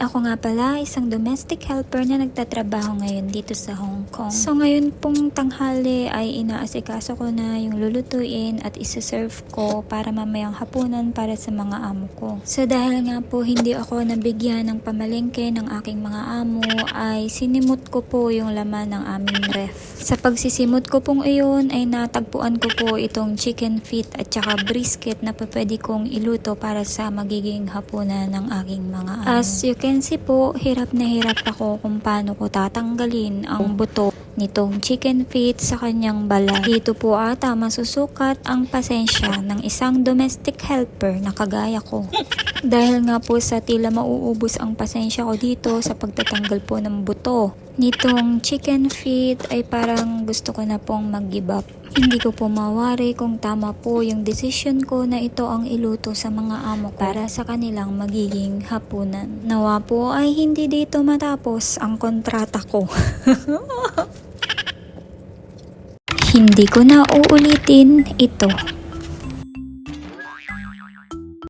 ako nga pala isang domestic helper na nagtatrabaho ngayon dito sa Hong Kong. So ngayon pong tanghali ay inaasikaso ko na yung lulutuin at isa-serve ko para mamayang hapunan para sa mga amo ko. So dahil nga po hindi ako nabigyan ng pamalengke ng aking mga amo ay sinimot ko po yung laman ng aming ref. Sa pagsisimot ko pong iyon ay natagpuan ko po itong chicken feet at saka brisket na pwede kong iluto para sa magiging hapunan ng aking mga amo. As you can see po, hirap na hirap ako kung paano ko tatanggalin ang buto nitong chicken feet sa kanyang balat. Dito po ata masusukat ang pasensya ng isang domestic helper na kagaya ko. Dahil nga po sa tila mauubos ang pasensya ko dito sa pagtatanggal po ng buto nitong chicken feet ay parang gusto ko na pong mag-give up. Hindi ko po mawari kung tama po yung decision ko na ito ang iluto sa mga amo ko para sa kanilang magiging hapunan. Nawa po ay hindi dito matapos ang kontrata ko. Hindi ko na uulitin ito.